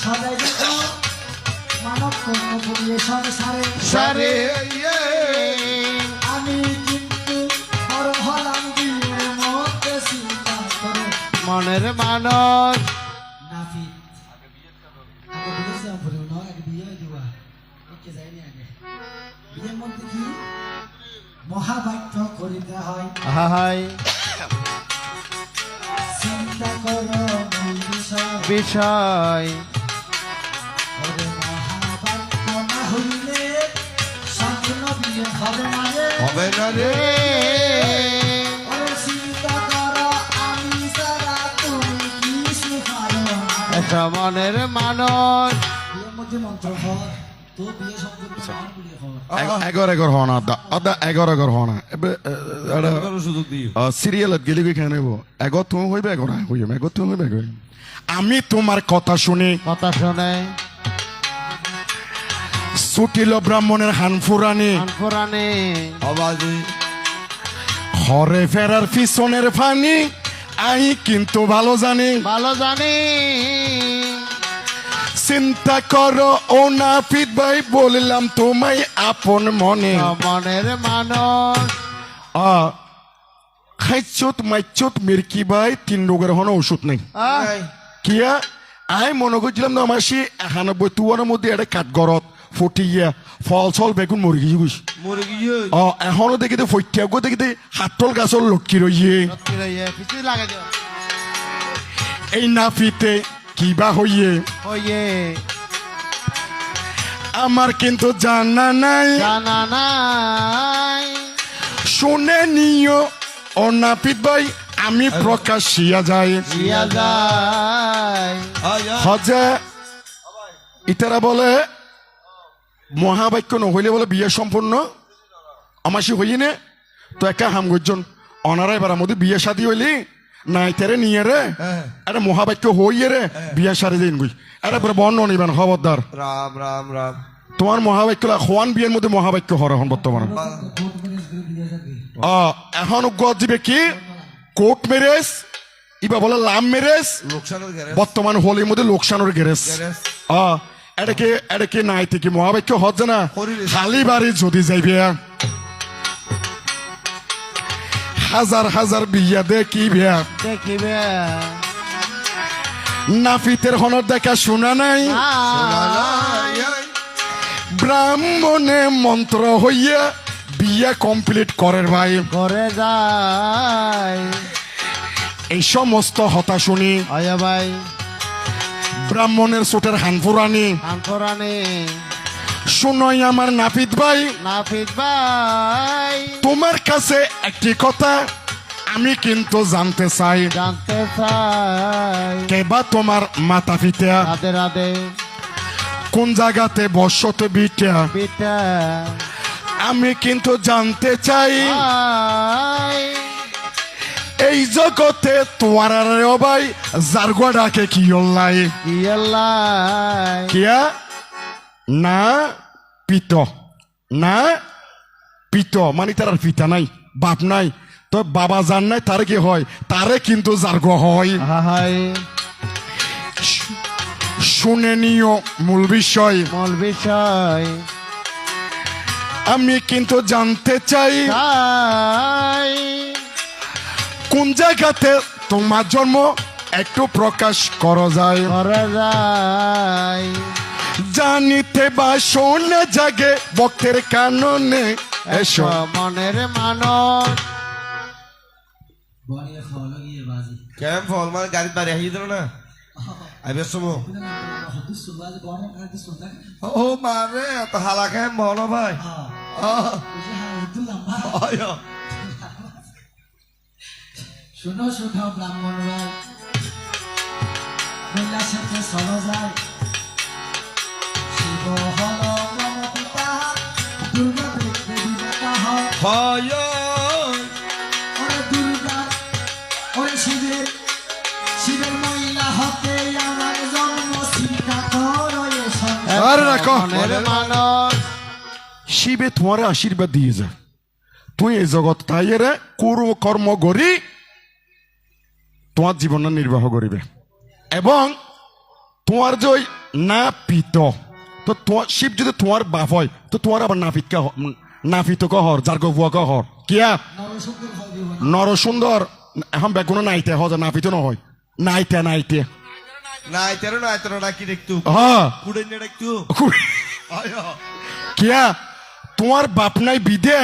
সদাই দেখো মানব কর্ম করিয়ে সংসারে সারে আমি কিন্তু বড় হলাম বিয়ের মধ্যে চিন্তা করে মনের মানুষ নাফিদ আগে বিয়ে যাও বলে না আগে বিয়ে দিবা ওকে যাইনি আগে বিয়ের মধ্যে কি মহাবাক্য করিতে হয় হাই চিন্তা করো মূল বিষয় বিষয় ওরে মহাবাক্য না হইলে সম্পূর্ণ বিয়ে হবে না রে হবে না রে ওরে চিন্তা করো আমি ছাড়া তুমি কিছু পারো না এটা মনের মানুষ বিয়ের মধ্যে মন্ত্র হয় তো বিয়ে সম্পূর্ণ না বলে হয় এগর হওয়া না আদা এগর হওয়া না এবার সুযোগ দিই সিরিয়ালত গেলে কেন নেব এগর তুমি হইবে এগর হইম এগর তুমি হইবে এগর আমি তোমার কথা শুনি কথা শোনে সুটিল ব্রাহ্মণের হানফুরানি আনফুরানি আবাজি হরে ফেরার পিছনের ফানি আই কিন্তু ভালো জানি ভালো জানি চিন্তা করো ও নাফিদ ভাই বললাম তোমায় আপন মনে মনের মানুষ খাইচুত মাইচুত মির্কি ভাই 3 রোগের হন ওষুধ নেই কিয়া আই মনে করছিলাম না আমার সে 91 মধ্যে একটা কাঠগড়ত ফুটিয়া ফল চল বেগুন মরি গিয়ে গুছ মুরগি এখনো দেখিতে ফইটিয়া দেখিতে হাতল গাছর লটকি রইয়ে কিছু লাগে দিও এই নাফিতে কিবা হইয়ে ওয়ে আমার কিন্তু জানা নাই জানা নাই শুনে নিও ও নাফিদ ভাই আমি প্রকাশিয়া যাই দিয়া যায় হজে ইতারা বলে মহাবাক্য নহইলে বলে বিয়ে সম্পূর্ণ আমার সে হইয়ে নে তো একা হাম গজন অনারাই বার মধ্যে বিয়ে শাদি হইলি নাই তেরে নিয়ে রে এটা মহাবাক্য হইয়ে রে বিয়ে সারি দিন গুই এটা পরে বর্ণ নিবেন খবরদার রাম রাম রাম তোমার মহাবাক্য হওয়ান বিয়ের মধ্যে মহাবাক্য হর এখন বর্তমানে এখন গজ দিবে কি কোর্ট ম্যারেজ ইবা বলে লাভ ম্যারেজ লোকসানের গ্যারেজ বর্তমান হোলির মধ্যে লোকসানোর গ্যারেজ এটাকে নাই থেকে মহাবাক্য হচ্ছে না খালি বাড়ি যদি যাইবে হাজার হাজার বিয়া দেখিবে দেখিবে নাফিতের হনর দেখা শোনা নাই ব্রাহ্মণে মন্ত্র হইয়া বিয়া কমপ্লিট করের ভাই করে যায় এই সমস্ত হতা শুনি আয়া ভাই ব্রাহ্মণের চোটের হানফুরানি আনফুরানি শুনই আমার নাফিদ ভাই নাফিদ ভাই তোমার কাছে একটি কথা আমি কিন্তু জানতে চাই জানতে চাই কেবা তোমার মাতা পিতা রাধে রাধে কোন জায়গাতে বসত বিটা পিতা আমি কিন্তু জানতে চাই আই এই জগতে তোমার ভাই জারগো ডাকে কি অল্লাই ইয়াল্লাই কিয়া না পিত না পিত মানে তার আর পিতা নাই বাপ নাই তো বাবা জান নাই তার কি হয় তারে কিন্তু জারগো হয় হাই শুনে নিও মূল বিষয় মূল বিষয় আমি কিন্তু জানতে চাই তাই কোন জায়গাতে তোমার জন্ম একটু প্রকাশ করা যায় করে যায় জানিতে বা শোনা জাগে ভক্তের কাননে এসো মনের মানুষ বনিয়ে ফল গিয়ে বাজি কেম ফল মানে গাড়ি বাড়ি আহিয়ে দিল না আইবে সমো হদিস সুবাজে বনে কাটি সুন্দর ও মারে তো হালা কেম বলো ভাই বুঝে হ্যাঁ উঠু লম্বা আয়া শুনো শুনো ব্রাহ্মণ ভাই মহিলা সাথে চলো যায় শিব হল ব্রহ্ম পিতা দুর্গা দেবী মাতা হয় হয় ওরে দুর্গা ওরে শিবের মহিলা হতে আমার জন্ম চিন্তা করো আরে রাখো মনের মানুষ শিবে তোমার আশীর্বাদ দিয়ে যা তুই এই জগৎ তাইরে কর্ম করি তোমার জীবন নির্বাহ করিবে এবং তোমার যে না পিত তো শিব যদি তোমার বাপ হয় তো তোমার আবার নাপিত কহর যার গবুয়া কহর কিয়া নরসুন্দর হয় দিব নর সুন্দর এখন বেগুনো নাইতে হ যে নাপিত নহয় নাইতে নাইতে নাই তেরো ডাকি দেখতু হ্যাঁ কুড়ে নিয়ে দেখতু কিয়া তোমার বাপ নাই বিদে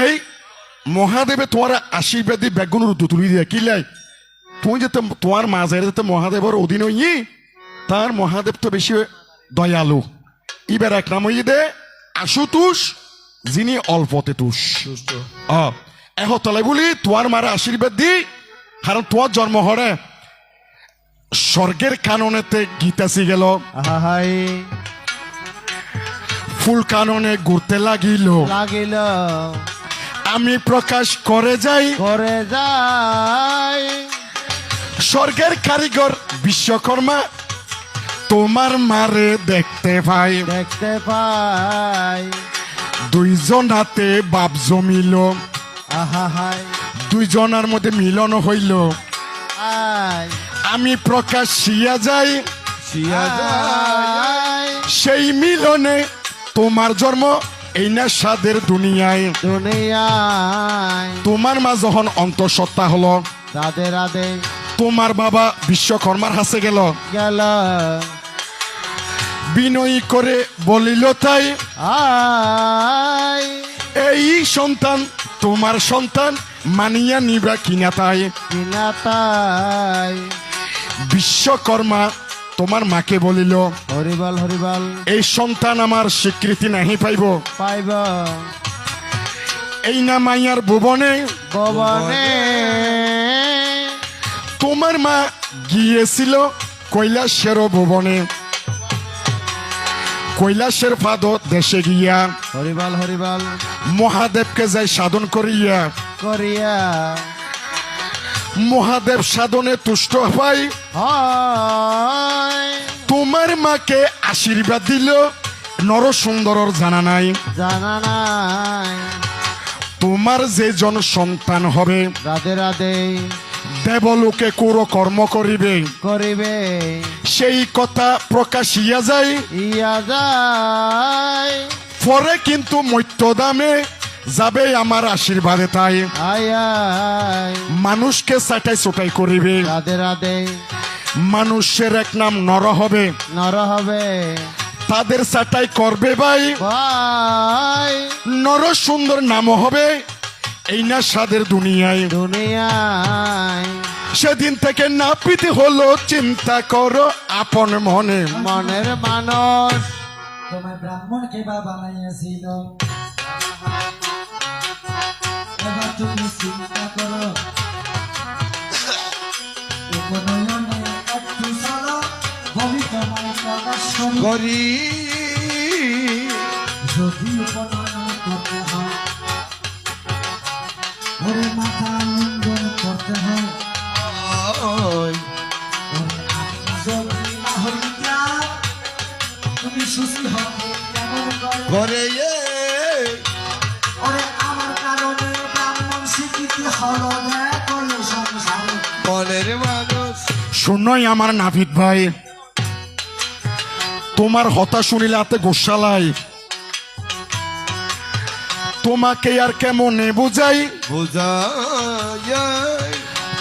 মহাদেবে তোমার আশীর্বাদী বেগুন রুদ্র তুলি দিয়ে কিলাই তুমি যে তোমার মাঝের যেতে মহাদেবের অধীন হই তার মহাদেব তো বেশি দয়ালু এবার এক নাম হইয়ে দে আশুতোষ যিনি অল্পতে তুষ তলে বলি তোমার মারা আশীর্বাদ দি কারণ তোমার জন্ম হরে স্বর্গের কাননেতে গীতাসি গেল হাই ফুল কাননে ঘুরতে লাগিল লাগিল আমি প্রকাশ করে যাই করে যাই স্বর্গের কারিগর বিশ্বকর্মা তোমার মারে দেখতে পাই দেখতে পাই দুইজন হাতে বাপ জমিল হাই দুইজনের মধ্যে মিলন হইল আই আমি প্রকাশ শিয়া যাই শিয়া যাই সেই মিলনে তোমার জন্ম এই না সাদের দুনিয়ায় দুনিয়ায় তোমার মা যখন অন্তঃসত্ত্বা হলো রাধে রাধে তোমার বাবা বিশ্বকর্মার হাসে গেল গেল বিনয়ী করে বলিল তাই আই এই সন্তান তোমার সন্তান মানিয়া নিবা কিনা তাই কিনা তাই বিশ্বকর্মা তোমার মাকে বলিল হরিবল হরিবল এই সন্তান আমার স্বীকৃতি নাহি পাইব পাইব এই না মাইয়ার ভুবনে ভবনে তোমার মা গিয়েছিল কৈলাসের ভুবনে কৈলাসের পাদ দেশে গিয়া হরিবল হরিবল মহাদেবকে যাই সাধন করিয়া করিয়া মহাদেব সাধনে তুষ্ট পাই হয় তোমার মাকে আশীর্বাদ দিল নর সুন্দরর জানা নাই জানা নাই তোমার যে জন সন্তান হবে রাধে রাধে দেবলোকে কোর কর্ম করিবে করিবে সেই কথা প্রকাশিয়া যায় ইয়া যায় পরে কিন্তু মৈত্য দামে যাবে আমার আশীর্বাদে তাই আয় আয় মানুষকে চাটাই চোটাই করিবে রাধে রাধে মানুষের এক নাম নর হবে নর হবে তাদের চাটাই করবে ভাই ভাই নর সুন্দর নাম হবে এই না সাদের দুনিয়ায় দুনিয়ায় সেদিন থেকে নাপিত হলো চিন্তা করো আপন মনে মনের মানুষ তোমার ব্রাহ্মণকে বা বানাইয়াছিল এবার তুমি চিন্তা করো উপনয়নে একটু চলো ভবি তোমায় প্রকাশ করি করি যদি উপনয়ন করতে হয় ওরে মাথা মুন্ডন করতে হয় ওই ওরে আপনি যদি না হইতা তুমি সুখী হবে কেমন করে করে ওরে আমার কারণে ব্রাহ্মণ স্বীকৃতি হলো দেখো সংসারে মনের মানুষ শুনই আমার নাপিত ভাই তোমার হতা শুনিলে হাতে গোসালাই তোমাকে আর কেমনে বুঝাই বুঝায়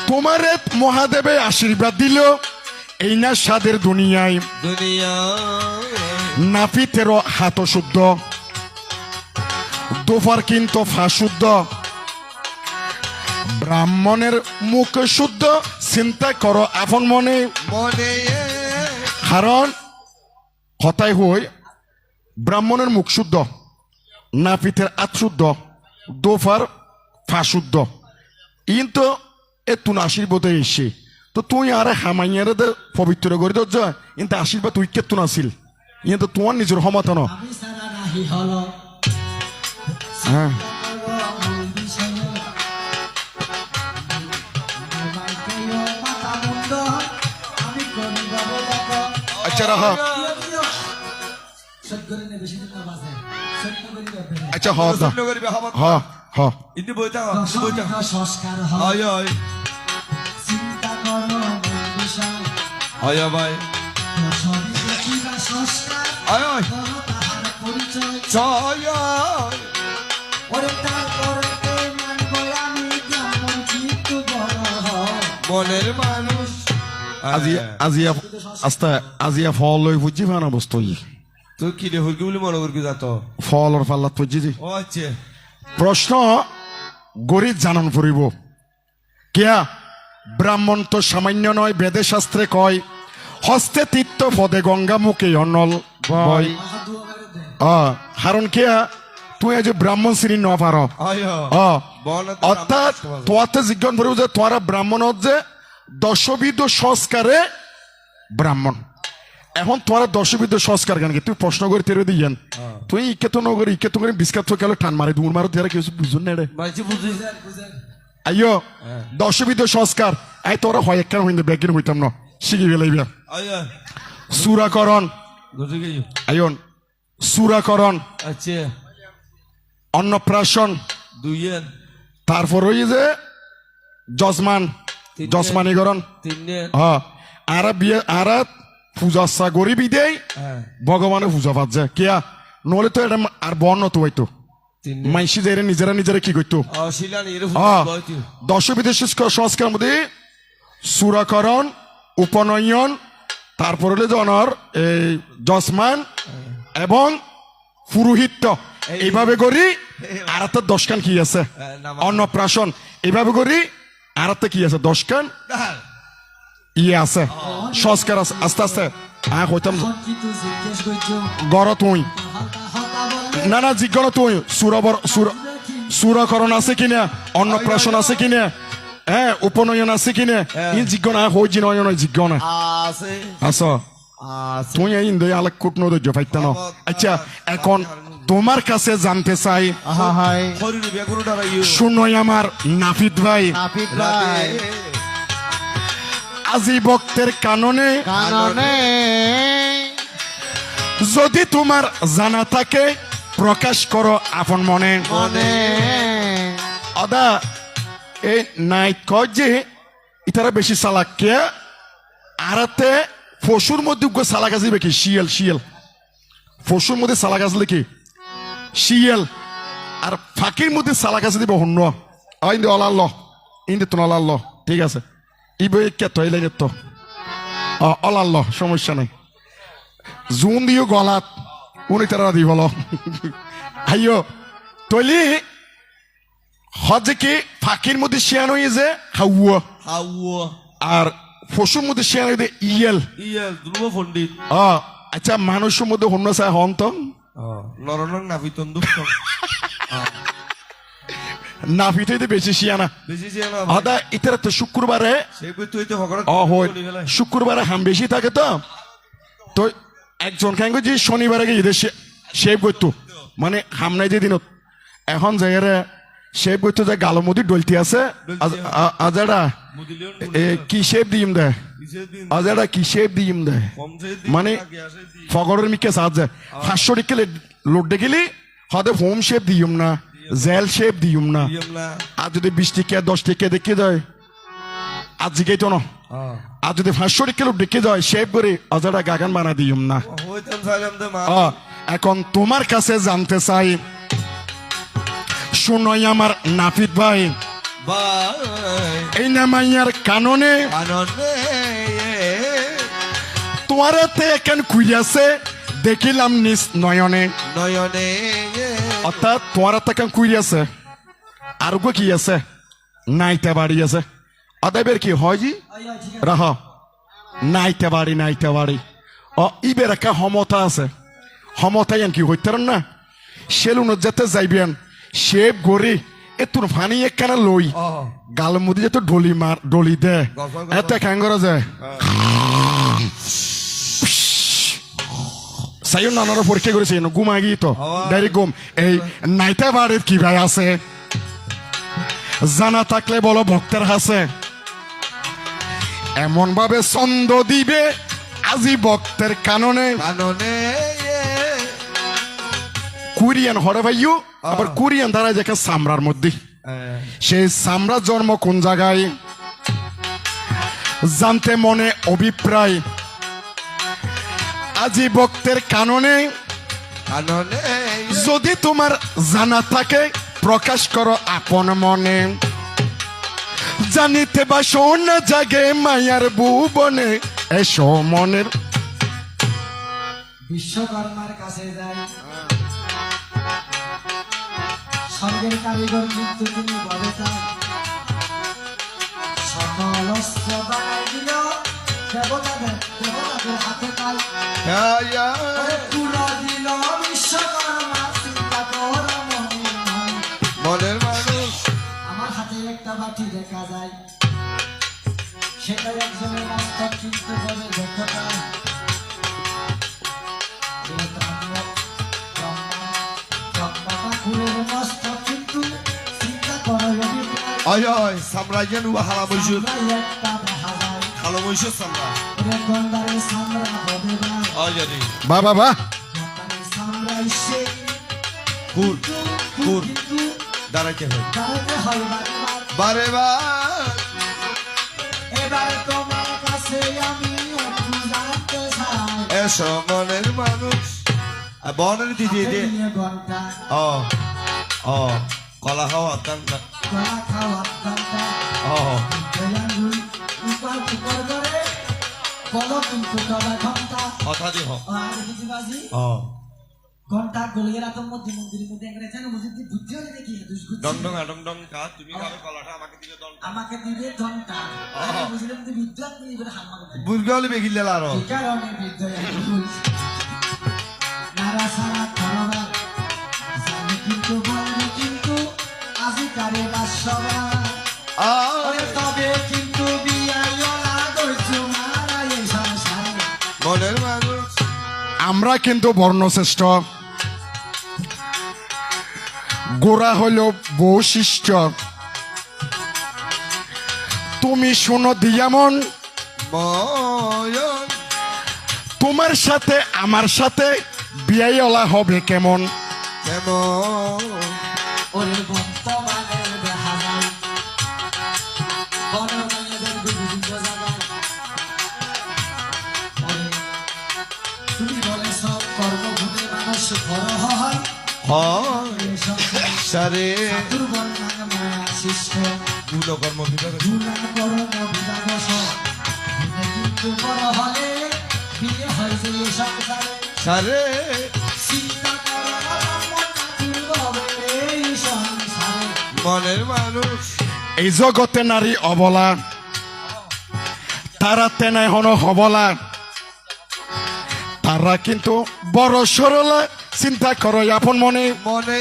তোমারে মহাদেবে আশীর্বাদ দিল এই না সাদের দুনিয়ায় দুনিয়া নাপিতেরও হাত শুদ্ধ দোফার কিন্তু ফা শুদ্ধ ব্রাহ্মণের মুখ শুদ্ধ চিন্তা করো আপন মনে মনে কারণ হতাই হই ব্রাহ্মণের মুখ শুদ্ধ নাপিতের আত শুদ্ধ দোফার ফা শুদ্ধ কিন্তু এ তুন আশীর্বাদ এসে তো তুই আর হামাইয়ার পবিত্র করে দর যা কিন্তু আশীর্বাদ তুই কেতুন আসিল কিন্তু তোমার নিজের ক্ষমতা ন আমি সারা নাহি হলো হ্যাঁ আমি করি বাবু দেখো আচ্ছা রাহা সৎগরি নে বেশি দিন না বাজে সৎগরি করবে আচ্ছা হ দা প্রশ্ন করিবে হবা হ হ ইতি বইতা ইতি বইতা সংস্কার হয় হয় হয় চিন্তা করো বিষয় হয় ভাই শরীরে কি বাসে সংস্কার আয় আয় করো তাহার পরিচয় জয় ওরে তারপরেতে মানব আমি ব্রাহ্মণ কিন্তু বড় হয় মনের মানুষ আজিয়া আস্তা আজিয়া ফল লই বুঝি ভানা বস্তু তুই কি রে হুরকি বলে মনে করবি যাত ফলর পাল্লাত বুঝি দি ও আচ্ছা প্রশ্ন গরিব জানান ফুরিব কিয়া ব্রাহ্মণ তো সামান্য নয় বেদে শাস্ত্রে কয় হস্তে তীর্থ পদে গঙ্গা মুখে অনল বয় হারণ কিয়া তুই আজ ব্রাহ্মণ শ্রেণী ন পার আয় অর্থাৎ তোয়াতে জিজ্ঞাসা করিব যে তোরা ব্রাহ্মণ যে দশবিধ সংস্কারে ব্রাহ্মণ এখন তোরা দশবিধ সংস্কার কেন তুই প্রশ্ন করে তেরে দিয়েন তুই ইকে তো নগর ইকে তো করে বিস্কাত তো কেন টান মারে দূর মারো তেরা কিছু বুঝুন না রে মাইছি বুঝিস আইয়ো দশবিধ সংস্কার আই তোরা হয় একখান হইতে ব্যাগিন হইতাম না শিখি ফেলাইবা আয় সুরাকরণ বুঝে গেই আইন সুরাকরণ আচ্ছা অন্নপ্রাশন দুইয়েন তারপর ওই যে যজমান যজমানীকরণ তিনয়েন হ্যাঁ আর বিয়ে আর পূজা সা গরিবই দেয় হ্যাঁ ভগবানের পূজা পাত যায় কিয়া নহলে তো এটা আর বর্ণ তো হইতো তিনয়েন মাইসি যাইরে নিজেরা নিজেরা কি করতো শিলানি এর হ্যাঁ বইতো দশবিধ সংস্কার মধ্যে সুরাকরণ উপনয়ন তারপর হলে জনর এই যজমান এবং পুরোহিত্য এইভাবে করি আর একটা দশকান কি আছে অন্নপ্রাশন এইভাবে করি আর একটা কি আছে দশকান ইয়ে আছে সংস্কার আছে আস্তে আস্তে হ্যাঁ হইতাম এখন কিন্তু জিজ্ঞেস করছো গড় তুই হতা বলে না না জিজ্ঞাসা তুই সুরাকরণ আছে কিনা অন্নপ্রাশন আছে কিনা হ্যাঁ উপনয়ন আছে কিনা ইন জিজ্ঞাসা না হই নয় নয় জিজ্ঞাসা আছে আচ্ছা আছে তুই এই ইন্দে আলেক কুটনো দৈর্য পাইতানো আচ্ছা এখন তোমার কাছে জানতে চাই হাই হরির বেগুন ডারাইও শুনোই আমার নাফিদ ভাই নাপিত ভাই আজি ভক্তের কাননে কাননে যদি তোমার জানা থাকে প্রকাশ করো আপন মনে মনে অদা এই নাইট কয় যে ইতারা বেশি চালাক কে আরাতে পশুর মধ্যে চালাক আসবে কি শিয়াল শিয়াল পশুর মধ্যে চালাক আসলে কি শিয়াল আর ফাঁকির মধ্যে চালাক আছে দিব হন্য ইন্দে অলাল ইন্দে তো অলাল ঠিক আছে ইবে কে তো এলে তো অলাল সমস্যা নাই জুন দিও গলাত উনি তারা দি বলো আইয়ো তলি হজে কি ফাঁকির মধ্যে শিয়ান হয়ে যে হাউয়া হাওয়া আর পশুর মধ্যে শিয়ান হয়ে ইয়েল ইয়া ধ্রুব পণ্ডিত আচ্ছা মানুষের মধ্যে হন্য চায় হন তো নরনং নাবিতন দুঃখ না ফিটাইতে বেশি শিয়ানা বেশি যে না হদা ইতারা তো শুক্রবারে সেই কই তুই তো হগড় হয় শুক্রবারে হাম বেশি থাকে তো একজন কেন যে শনিবারে গিয়ে ঈদের শেভ করতো মানে হাম নাই যে দিনত এখন যাইরে শেভ করতো যে গালো মধ্যে ডলতি আছে আজারা মুদিলিয়ন কি শেভ দিম দেয় কিসের দিন আজারা কি শেভ দিম দেয় কম যে মানে ফগরের মিকে সাহায্য 500 টিকে লোড দেখলি হদে হোম শেভ দিম না জেল শেভ দিম না দিমলা আর যদি 20 টিকে 10 টিকে দেখে যায় আজ জিগাই তো না আর যদি 500 টিকে লোড দেখে যায় শেভ করে আজারা গাগান বানা দিম না হইতাম সালাম দে মা এখন তোমার কাছে জানতে চাই শুনোই আমার নাফিদ ভাই বাই এই নামাইয়ার কাননে আনন্দে তোমারাতে এখন কুইয়াছে দেখিলাম নিজ নয়নে নয়নে অর্থাৎ তোমার এখন কুইয়াছে আর গো কি আছে নাইতে বাড়ি আছে অদাবের কি হয় জি আইয়া ঠিক আছে রাহ নাইতে বাড়ি ইবের একটা ক্ষমতা আছে ক্ষমতা কি হইতারেন না সেলুনত যেতে যাইবেন শেপ গড়ি এতুর ফানি একখানা লই গাল মুদি যেত ডলি দে এত খাঙ্গর যায় সাইও নানারা পরীক্ষা করেছে ঘুমা গিয়ে তো ডাইরেক্ট ঘুম এই নাইতে বাড়ির কি ভাই আছে জানা থাকলে বলো ভক্তের হাসে এমন ভাবে ছন্দ দিবে আজি ভক্তের কাননে কাননে কুরিয়ান হরে ভাইও আবার কুরিয়ান দ্বারা দেখে সামরার মধ্যে সেই সামরার জন্ম কোন জায়গায় জানতে মনে অভিপ্রায় আজি ভক্তের কাননে কাননে যদি তোমার জানা থাকে প্রকাশ করো আপন মনে জানিতে বা সোনা জাগে মায়ার ভুবনে এসো মনের বিশ্বকর্মার কাছে যাই স্বর্গের কারিগর কিন্তু তিনি বলে চাই সকল অস্ত্র বানাই দিল দেবতাদের হাতে পাই তুলো দিল বিশ্বকর্মা চিন্তা কর মনের মানুষ আমার হাতে একটা বাটি দেখা যায় সেটা একজনের মস্তক কিন্তু বলে দক্ষতা মস্তক কিন্তু চিন্তা করা অয় অয় সাম্রাজ্যের হালা বৈশুর একটা দেখা যায় হালো বৈশুর সামরা গন্ধারে সামরা হবে ভাই অয় জানি বা বাবা গন্ধারে সামরা এসে কুর কুর কিন্তু দাঁড়াইতে হয় দাঁড়াতে হয় বারে বার এবার তোমার কাছে আমি একটু জানতে চাই এসো মনের মানুষ আর বনের দিদি দে ঘন্টা ও ও কলা খাওয়া কান্না কলা খাওয়া ঘন্টা ও দয়ালুই উপার উপর করে বলো কিন্তু কলা ঘন্টা কথা দি হ আর কিছু বাজি ও ঘন্টা গলিয়ে রাত মন্দিরের মধ্যে একটা জানো মসজিদ বুদ্ধি হলে দেখি দুষ্কৃতি ডং ডং আডং ডং কা তুমি খাবে কলাটা আমাকে দিবে দল আমাকে দিবে ঘন্টা বুঝলেন তো বিদ্যান দিবে হালমা বুর্গালি বেগিলে লারো এই কারণে বিদ্যান নারা সারা করবা জানি কিন্তু বলবো কিন্তু আজি কারে বাসবা ওরে তবে কিন্তু বিয়াইলা করছো মারা এই সংসারে মনের মানুষ আমরা কিন্তু বর্ণশ্রেষ্ঠ গোড়া হইল বৈশিষ্ট্য তুমি শোনো দিয়ামন ময়ন তোমার সাথে আমার সাথে বিয়াইলা হবে কেমন কেমন ওরে বর্তমানে দেখা যায় বনমালীদের বিভিন্ন জায়গায় ওরে তুমি বলে সব কর্মভূমি মানুষ বড় হয় হয় এই সংসারে সারে দুর্বর্ণান মায়া শিষ্ট গুণকর্ম বিভাগ দুর্নাম কর্ম বিভাগ সব দিনে কিন্তু বড় হলে বিয়ে হয় যে এই সংসারে সারে চিন্তা করো মন দুর্বল এই সংসারে মনের মানুষ এই জগতে নারী অবলা তারা তেনাই হন হবলা তারা কিন্তু বড় সরলা চিন্তা করো আপন মনে মনে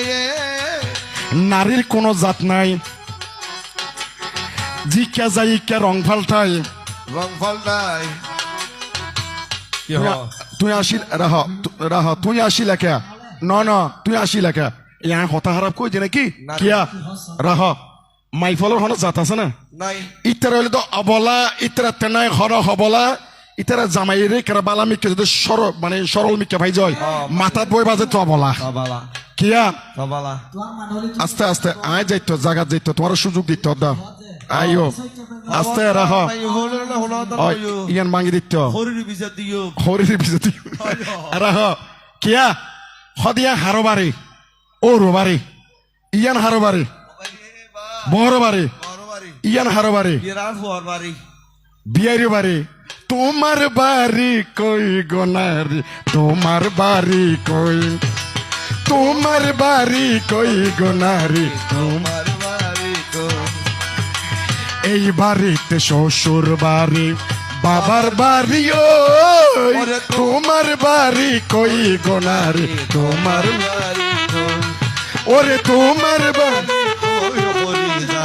নারীর কোনো জাত নাই জিকা যাইকা রং ফাল্টাই রং ফল নাই কি হ তুই আসিল রাহ তুই আসি লেখা তুই আসি লেখা ইয়া হতা হারাপ কই যে নাকি কিয়া রাহ মাইফলের হন জাত আছে না নাই ইতারা হইলে তো অবলা ইতারা তেনাই হর হবলা ইতারা জামাই রে কেরা বালা মিকে যদি মানে সরল মিকে ভাই জয় মাথাত বই বাজে তো অবলা সবালা কিয়া সবালা তোমার মান হলে আস্তে আস্তে আয় যাইতো জায়গা যাইতো তোমার সুযোগ দিত দাও আইও আস্তে রাহ হলো না হলো না ইয়ান ভাঙি দিত হরির বিচার দিও হরির বিজতি রাহ কিয়া হদিয়া হারবারে ও রোবারে ইয়ান হারবারে বড়বারে বড়বাড়ি ইয়ান হারবারে বিরাট হওয়ার বাড়ি বিয়ারি বাড়ি তোমার বাড়ি কই গোনারি তোমার বাড়ি কই তোমার বাড়ি কই গোনারি তোমার বাড়ি তো এই বাড়িতে শ্বশুর বাড়ি বাবার বাড়ি ওই তোমার বাড়ি কই গোনারি তোমার বাড়ি তো ওরে তোমার বাড়ি ওই হরি যা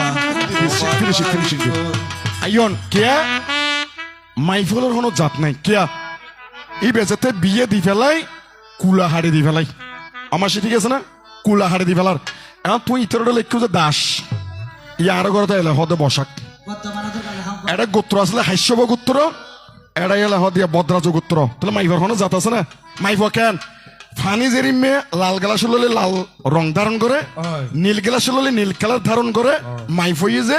ফিনিশিং আইন কিয়া মাইফলের কোনো জাত নাই কিয়া এই বেচাতে বিয়ে দি ফেলাই কুলা হাড়ি দি ফেলাই আমার সে ঠিক আছে না কুলা হাড়ি দি ফেলার এখন তুই ইতরটা লেখো যে দাস ইয়া আরো করতে এলে হদে বসাক বর্তমানে তো কালে হাম এটা গোত্র আসলে হাস্যব গোত্র এটা এলে হদিয়া বদ্রাজ গোত্র তাহলে মাইফর কোনো জাত আছে না মাইফ কেন ফানি জেরিমে লাল গেলাস ললে লাল রং ধারণ করে নীল গেলাস ললে নীল কালার ধারণ করে মাইফ হইয়ে যে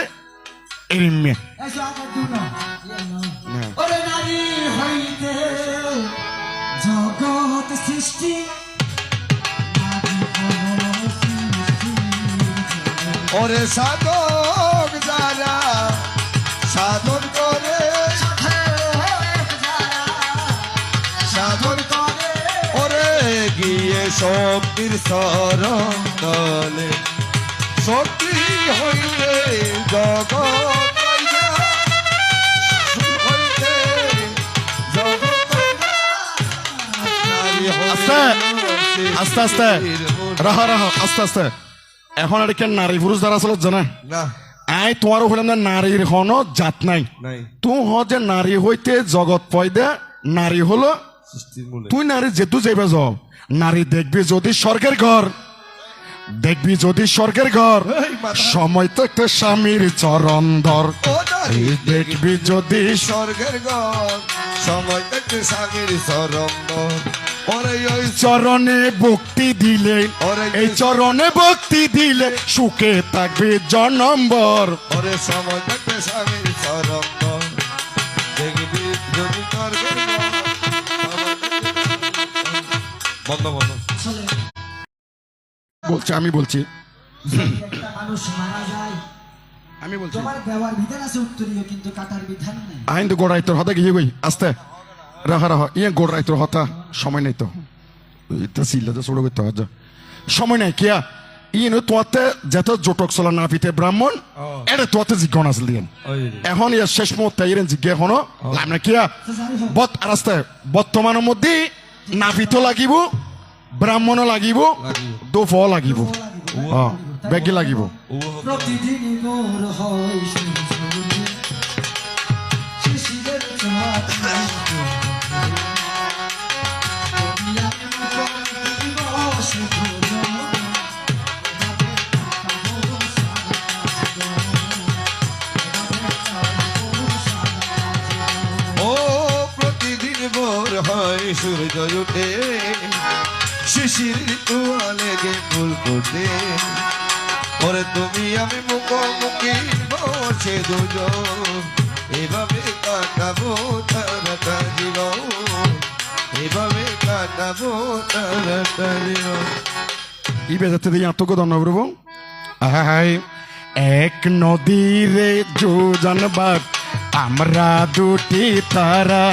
এরিমে এসো আগে দুনো ওরে নারী হইতে জগ জগৎ সৃষ্টি নারী হলো সৃষ্টি। ওরে সাধক যারা সাধন করে সাধন করে ওরে গিয়ে শক্তির শরণ তলে শক্তি হইলে জগৎ পাইয়া, হইলে জগৎ পাইয়া। নারী হইলে আস্তে, আস্তে আস্তে রাহা রাহা আস্তে আস্তে। এখন আর কেন নারী পুরুষ দ্বারা চলত জানা না আই তোমারও হইলাম না নারীর হন জাত নাই নাই তুই হ যে নারী হইতে জগৎ পয়দা নারী হলো সৃষ্টির মূলে তুই নারী যেতু যাইবা যাও নারী দেখবি যদি স্বর্গের ঘর দেখবি যদি স্বর্গের ঘর এই মাথা। সময় তো একটা স্বামীর চরণ ধর ও নারী দেখবি যদি স্বর্গের গণ সময় দেখতে স্বামীর সরঙ্গ ওরে ওই চরণে ভক্তি দিলে এই চরণে ভক্তি দিলে সুখে থাকবে জনম্বর ওরে সময় দেখতে স্বামীর সরঙ্গ দেখবি যদি স্বর্গের গণ বন্ধ বন্ধ আসলে বলছি আমি বলছি যদি একটা মানুষ মারা যায় আমি বলছি তোমার দেওয়ার বিধান আছে উত্তরীয়, কিন্তু কাটার বিধান নাই। আইন তো গোড়াই তোর হতা গিয়ে গই আস্তে রাহা রাহা ইয়ে গোড়াই তোর হতা সময় নাই তো এটা সিলে তো ছোট করতে হয় সময় নাই কিয়া ইয়ে নো তোতে যত জটক চলা না পিতে ব্রাহ্মণ এটা তোতে জিজ্ঞান আসল দিন এখন ইয়ে শেষ মুহূর্তে ইয়ে জিজ্ঞা এখনো লাভ না কিয়া বত আর আস্তে বর্তমানের মধ্যে নাপিত লাগিব ব্রাহ্মণ লাগিব দোফ লাগিব বেগি লাগিব প্রতিদিন মোর হয় সুরজনী, শিশিরের ছোঁয়া তোমাকে। তুমি আমি মুখোমুখি বসে ঘুরো, এভাবে কাটাবো সারা জীবন, এভাবে কাটাবো সারা জীবন। ও প্রতিদিন ভোর হয় সূর্য ওঠে শিশির ঋতু লেগে ফুল ফোটে ওরে তুমি আমি মুখোমুখি বসে দুজন এভাবে কাটাবো তারাটা জীবন এভাবে কাটাবো তারাটা জীবন ই বেজাতে দিয়ে আত্মকথন প্রভু আহাই এক নদীরে যোজন বাট আমরা দুটি তারা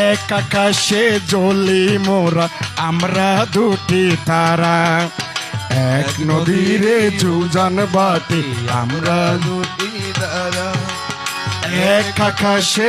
এক আকাশে জ্বলি মোরা আমরা দুটি তারা এক নদীরে যোজন বাটি আমরা দুটি দ্বারা এক আকাশে